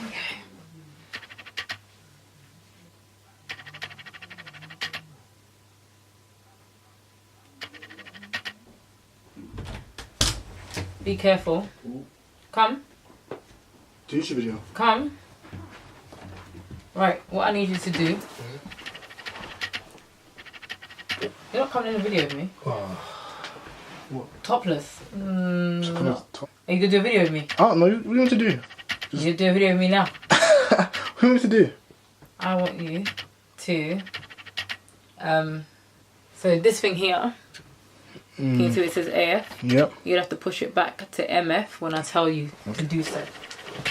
Okay. Be careful. Come. Do YouTube video. Come. Right, what I need you to do. You're not coming in a video with me. What? Topless. Just come No. on top. Are you gonna do a video with me? Oh no, what do you want to do? You do a video with me now. What do you want me to do? I want you to so this thing here, can you see it says AF? Yep. You'd have to push it back to MF when I tell you to do so.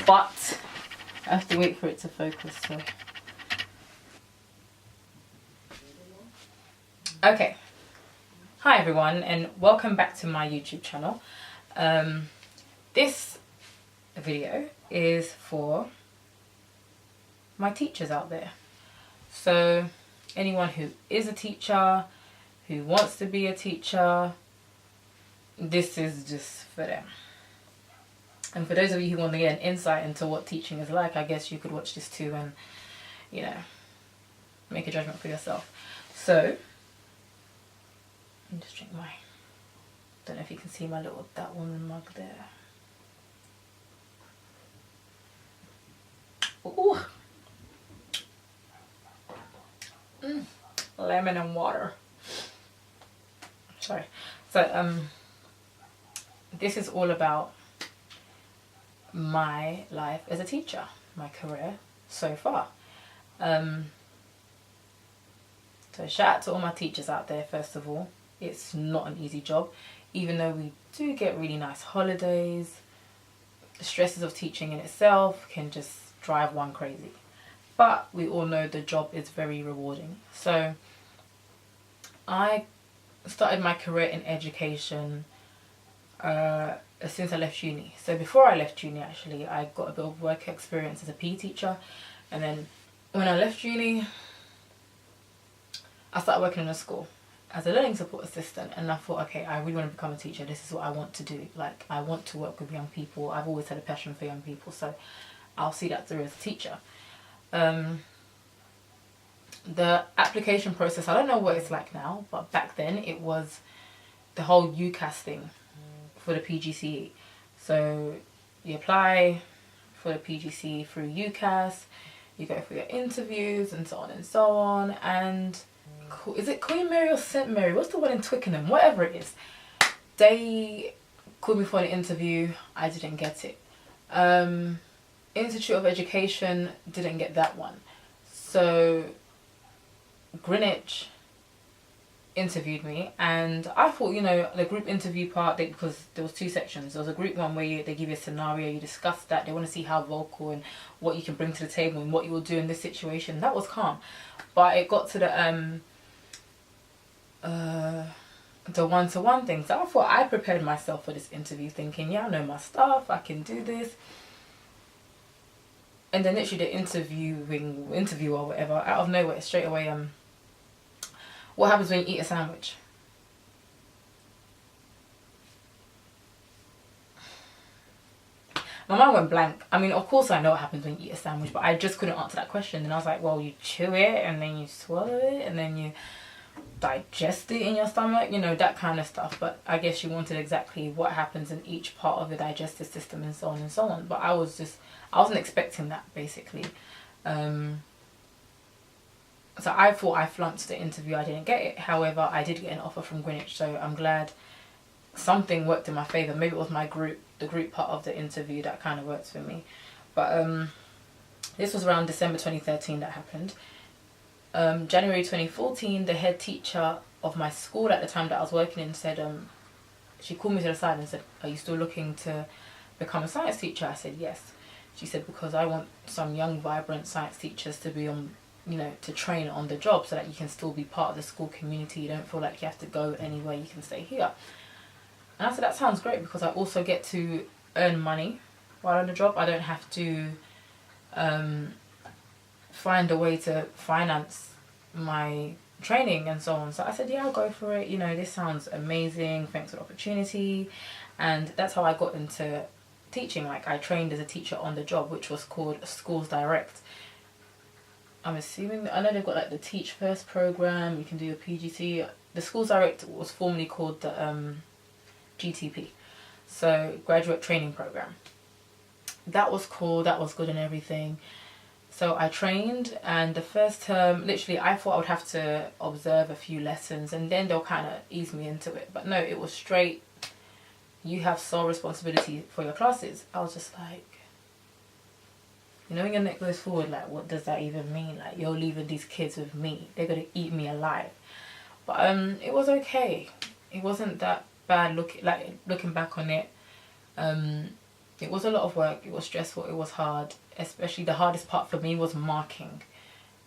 But I have to wait for it to focus, so. Okay. Hi everyone and welcome back to my YouTube channel. This video is for my teachers out there. So anyone who is a teacher, who wants to be a teacher, this is just for them. And for those of you who want to get an insight into what teaching is like, I guess you could watch this too and, you know, make a judgment for yourself. So, let me just drink my, don't know if you can see my little That Woman mug there. Ooh. Lemon and water. Sorry. So, this is all about my life as a teacher, my career so far. So shout out to all my teachers out there. First of all, it's not an easy job, even though we do get really nice holidays. The stresses of teaching in itself can just drive one crazy, but we all know the job is very rewarding. So I started my career in education since I left uni. So before I left uni, actually, I got a bit of work experience as a PE teacher, and then when I left uni, I started working in a school as a learning support assistant, and I thought, okay, I really want to become a teacher. This is what I want to do. Like, I want to work with young people. I've always had a passion for young people, so I'll see that through as a teacher. The application process, I don't know what it's like now, but back then it was the whole UCAS thing for the PGCE. So you apply for the PGCE through UCAS, you go for your interviews and so on and so on, and is it Queen Mary or St Mary? What's the one in Twickenham? Whatever it is. They called me for an interview. I didn't get it. Institute of Education, didn't get that one. So Greenwich interviewed me, and I thought, you know, the group interview part, because there was two sections. There was a group one where they give you a scenario, you discuss that, they want to see how vocal and what you can bring to the table and what you will do in this situation. That was calm. But it got to the one-to-one thing. So I thought I prepared myself for this interview thinking, yeah, I know my stuff, I can do this. And then literally the interview or whatever, out of nowhere, straight away, what happens when you eat a sandwich? My mind went blank. I mean, of course I know what happens when you eat a sandwich, but I just couldn't answer that question. And I was like, well, you chew it, and then you swallow it, and then you digest it in your stomach, you know, that kind of stuff. But I guess you wanted exactly what happens in each part of the digestive system and so on and so on. But I wasn't expecting that, basically. So I thought I flunked the interview, I didn't get it. However, I did get an offer from Greenwich, so I'm glad something worked in my favour. Maybe it was my group, the group part of the interview that kind of worked for me. But this was around December 2013 that happened. January 2014, the head teacher of my school at the time that I was working in said, she called me to the side and said, are you still looking to become a science teacher? I said, yes. She said, because I want some young, vibrant science teachers to be on, you know, to train on the job so that you can still be part of the school community. You don't feel like you have to go anywhere, you can stay here. And I said, that sounds great, because I also get to earn money while on the job. I don't have to find a way to finance my training and so on. So I said, yeah, I'll go for it. You know, this sounds amazing. Thanks for the opportunity. And that's how I got into teaching. Like, I trained as a teacher on the job, which was called Schools Direct. I'm assuming, I know they've got like the Teach First program, you can do your PGC. The Schools Direct was formerly called the GTP, so Graduate Training Program. That was cool, that was good and everything. So I trained, and the first term, literally, I thought I would have to observe a few lessons and then they'll kind of ease me into it. But no, it was straight, you have sole responsibility for your classes. I was just like, you know, when your neck goes forward, like, what does that even mean? Like, you're leaving these kids with me. They're going to eat me alive. But it was okay. It wasn't that bad looking back on it. It was a lot of work. It was stressful. It was hard. Especially the hardest part for me was marking.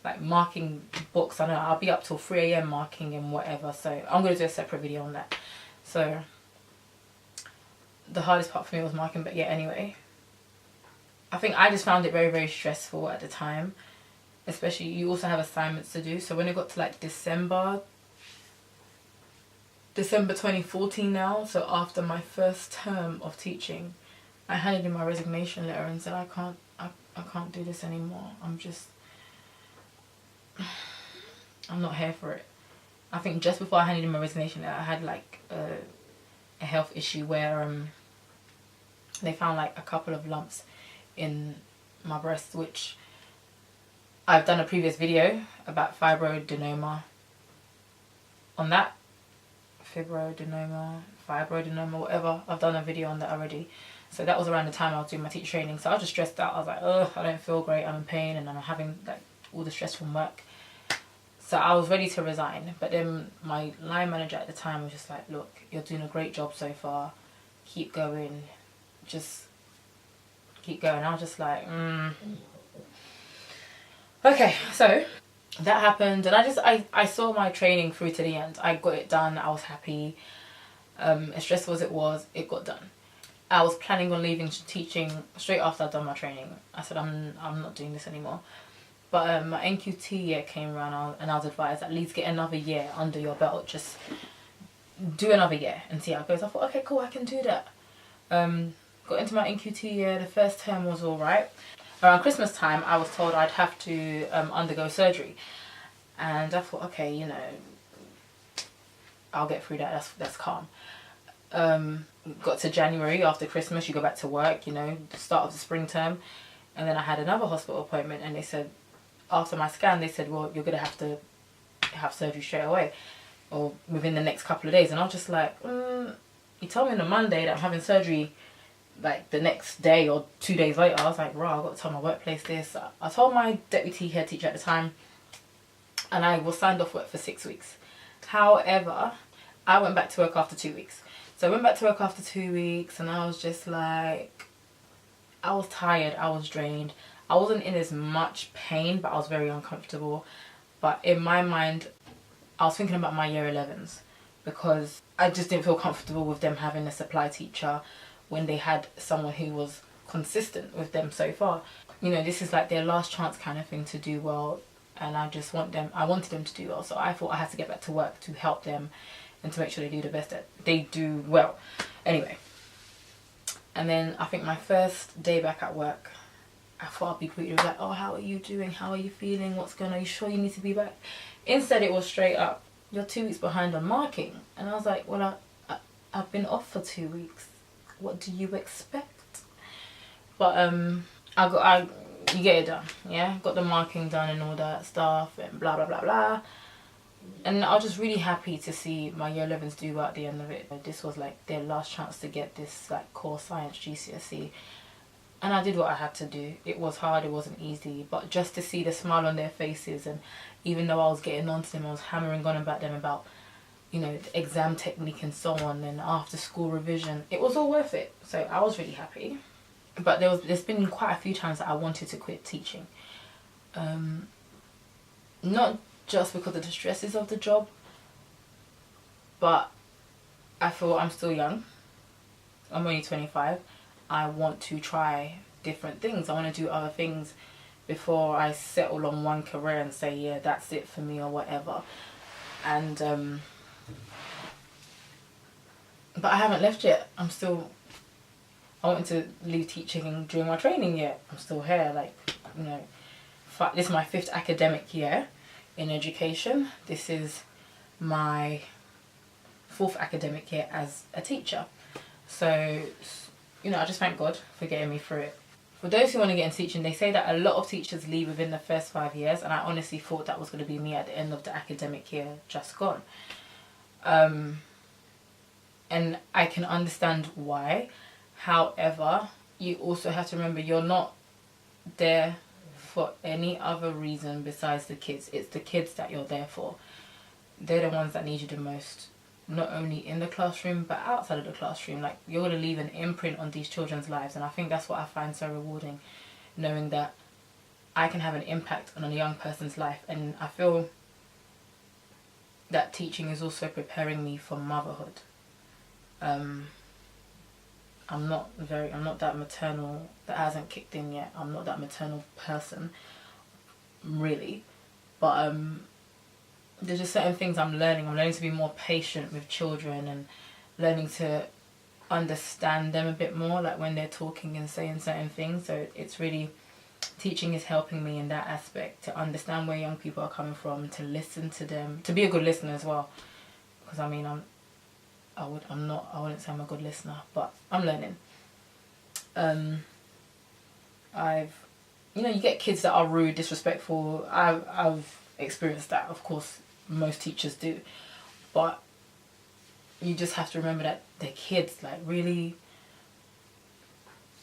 Like, marking books. I know I'll be up till 3 a.m. marking and whatever. So I'm going to do a separate video on that. So the hardest part for me was marking. But yeah, anyway. I think I just found it very, very stressful at the time. Especially, you also have assignments to do. So when it got to like December 2014 now, so after my first term of teaching, I handed in my resignation letter and said, I can't do this anymore. I'm not here for it. I think just before I handed in my resignation letter, I had like a health issue where they found like a couple of lumps in my breast, which I've done a previous video about fibroadenoma on that. Fibroadenoma, whatever. I've done a video on that already. So that was around the time I was doing my teacher training. So I was just stressed out. I was like, ugh, I don't feel great. I'm in pain and I'm having like all the stress from work. So I was ready to resign. But then my line manager at the time was just like, look, you're doing a great job so far. Keep going. Just keep going. I was just like, Okay, so that happened, and I saw my training through to the end. I got it done. I was happy. As stressful as it was, it got done. I was planning on leaving teaching straight after I'd done my training. I said, I'm not doing this anymore. But my NQT year came around, and I was advised, at least get another year under your belt. Just do another year and see how it goes. I thought, okay, cool, I can do that. Got into my NQT year. The first term was all right. Around Christmas time, I was told I'd have to undergo surgery. And I thought, okay, you know, I'll get through that. That's calm. Got to January, after Christmas, you go back to work, you know, the start of the spring term. And then I had another hospital appointment, and they said, after my scan, they said, well, you're going to have to have surgery straight away, or within the next couple of days. And I was just like, you told me on a Monday that I'm having surgery like the next day or 2 days later. I was like, right, I've got to tell my workplace this. I told my deputy head teacher at the time, and I was signed off work for 6 weeks. However, I went back to work after 2 weeks. So I went back to work after 2 weeks, and I was just like, I was tired, I was drained. I wasn't in as much pain, but I was very uncomfortable. But in my mind, I was thinking about my year 11s, because I just didn't feel comfortable with them having a supply teacher when they had someone who was consistent with them so far. You know, this is like their last chance kind of thing to do well, and I wanted them to do well. So I thought I had to get back to work to help them and to make sure they do the best that they do well. Anyway, and then I think my first day back at work, I thought I'd be greeted with like, oh, how are you doing? How are you feeling? What's going on? Are you sure you need to be back? Instead, it was straight up, you're 2 weeks behind on marking. And I was like, well, I've been off for 2 weeks. What do you expect? But you get it done, yeah? Got the marking done and all that stuff and blah, blah, blah, blah. And I was just really happy to see my year 11s do well at the end of it. This was like their last chance to get this like core science GCSE. And I did what I had to do. It was hard, it wasn't easy, but just to see the smile on their faces, and even though I was getting on to them, I was hammering on about them about, you know, the exam technique and so on, and after school revision, it was all worth it. So I was really happy. But there's been quite a few times that I wanted to quit teaching. Not just because of the stresses of the job, but I feel I'm still young. I'm only 25. I want to try different things. I want to do other things before I settle on one career and say, yeah, that's it for me or whatever. And but I haven't left yet. I'm still I wanted to leave teaching during my training year. I'm still here, like, you know, this is my 5th academic year in education. This is my 4th academic year as a teacher. So, you know, I just thank God for getting me through it. For those who want to get into teaching, they say that a lot of teachers leave within the first 5 years, and I honestly thought that was going to be me at the end of the academic year just gone. And I can understand why. However, you also have to remember you're not there for any other reason besides the kids. It's the kids that you're there for. They're the ones that need you the most, not only in the classroom but outside of the classroom. Like, you're going to leave an imprint on these children's lives, and I think that's what I find so rewarding, knowing that I can have an impact on a young person's life. And I feel that teaching is also preparing me for motherhood. I'm not that maternal, that hasn't kicked in yet. I'm not that maternal person, really. But there's just certain things I'm learning. I'm learning to be more patient with children and learning to understand them a bit more, like when they're talking and saying certain things. So it's really, teaching is helping me in that aspect, to understand where young people are coming from, to listen to them, to be a good listener as well. Because I mean, I wouldn't say I'm a good listener, but I'm learning. You get kids that are rude, disrespectful. I've experienced that, of course, most teachers do. But you just have to remember that they're kids, like, really.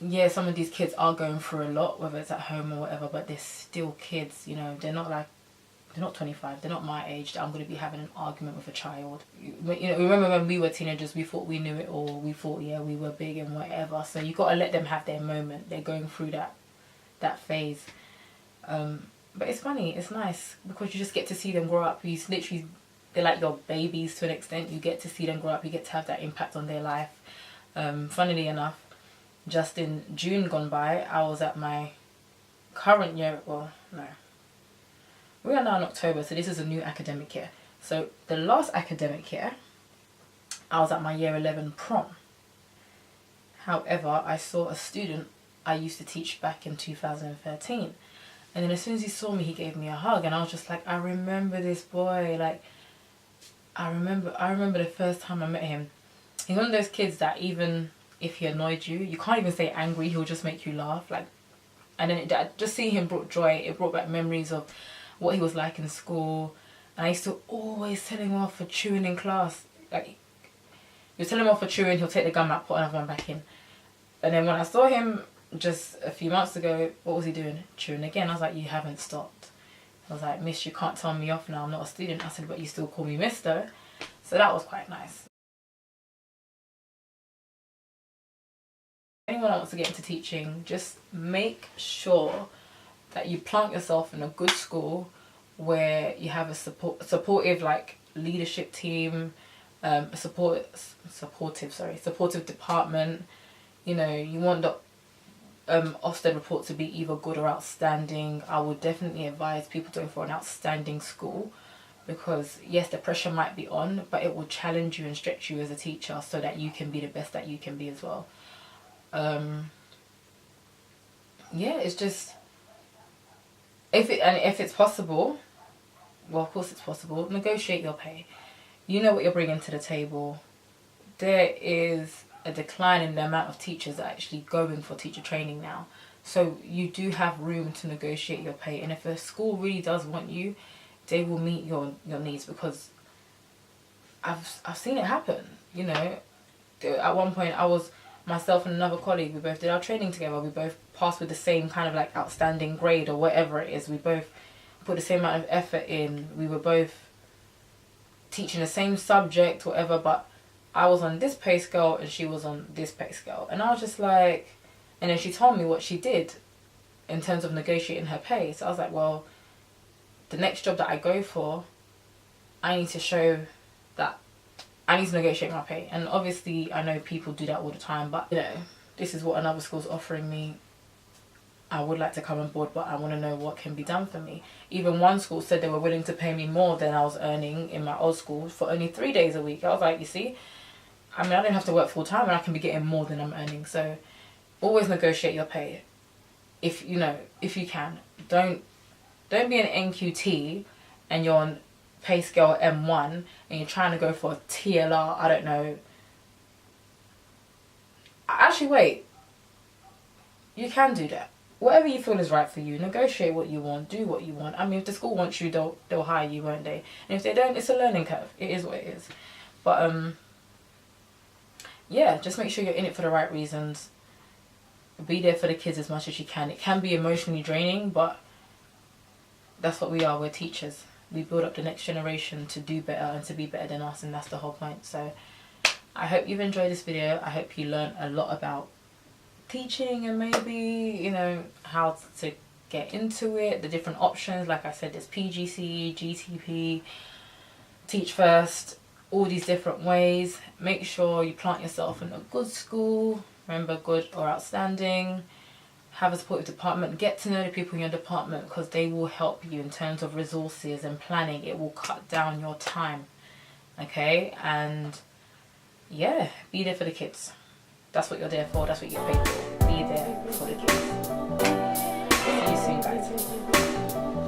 Yeah, some of these kids are going through a lot, whether it's at home or whatever, but they're still kids, you know. They're not 25, they're not my age that I'm going to be having an argument with a child. Remember when we were teenagers, we thought we knew it all, we thought, yeah, we were big and whatever. So you got to let them have their moment. They're going through that phase. But it's funny, it's nice, because you just get to see them grow up. They're like your babies to an extent. You get to see them grow up, you get to have that impact on their life. Funnily enough, just in June gone by, I was at my current year, we are now in October, so this is a new academic year. So the last academic year, I was at my year 11 prom. However, I saw a student I used to teach back in 2013. And then as soon as he saw me, he gave me a hug, and I was just like, I remember this boy. Like, I remember the first time I met him. He's one of those kids that even if he annoyed you, you can't even say angry, he'll just make you laugh. Like, and then just seeing him brought joy. It brought back memories of what he was like in school. And I used to always tell him off for chewing in class. Like, you tell him off for chewing, he'll take the gum out, put another one back in. And then when I saw him just a few months ago, what was he doing? Chewing again. I was like, you haven't stopped. I was like, miss, you can't tell me off now, I'm not a student. I said, but you still call me mister. So that was quite nice. Anyone that wants to get into teaching, just make sure that you plant yourself in a good school where you have a supportive like leadership team, a supportive department. You know, you want the Ofsted report to be either good or outstanding. I would definitely advise people to go for an outstanding school, because yes, the pressure might be on, but it will challenge you and stretch you as a teacher so that you can be the best that you can be as well. Yeah, it's just, if it's possible, well, of course it's possible, negotiate your pay. You know what you're bringing to the table. There is a decline in the amount of teachers that are actually going for teacher training now. So you do have room to negotiate your pay. And if a school really does want you, they will meet your needs, because I've seen it happen. You know, at one point myself and another colleague, we both did our training together. We both passed with the same kind of like outstanding grade or whatever it is. We both put the same amount of effort in. We were both teaching the same subject, whatever, but I was on this pay scale and she was on this pay scale. And I was just like, and then she told me what she did in terms of negotiating her pay. So I was like, well, the next job that I go for, I need to show that I need to negotiate my pay. And obviously I know people do that all the time, but you know, this is what another school's offering me. I would like to come on board, but I want to know what can be done for me. Even one school said they were willing to pay me more than I was earning in my old school for only 3 days a week. I was like, you see, I mean, I don't have to work full time and I can be getting more than I'm earning. So always negotiate your pay. If you can. Don't be an NQT and you're on pay scale M1 and you're trying to go for a TLR, I don't know. Actually, wait. You can do that. Whatever you feel is right for you. Negotiate what you want. Do what you want. I mean, if the school wants you, they'll hire you, won't they? And if they don't, it's a learning curve. It is what it is. But yeah, just make sure you're in it for the right reasons. Be there for the kids as much as you can. It can be emotionally draining, but that's what we are. We're teachers. We build up the next generation to do better and to be better than us, and that's the whole point. So I hope you've enjoyed this video. I hope you learned a lot about teaching and maybe, how to get into it, the different options. Like I said, there's PGCE, GTP, Teach First, all these different ways. Make sure you plant yourself in a good school. Remember, good or outstanding. Have a supportive department. Get to know the people in your department, because they will help you in terms of resources and planning. It will cut down your time. Okay? And yeah, be there for the kids. That's what you're there for. That's what you're paid for. Be there for the kids. See you soon, guys.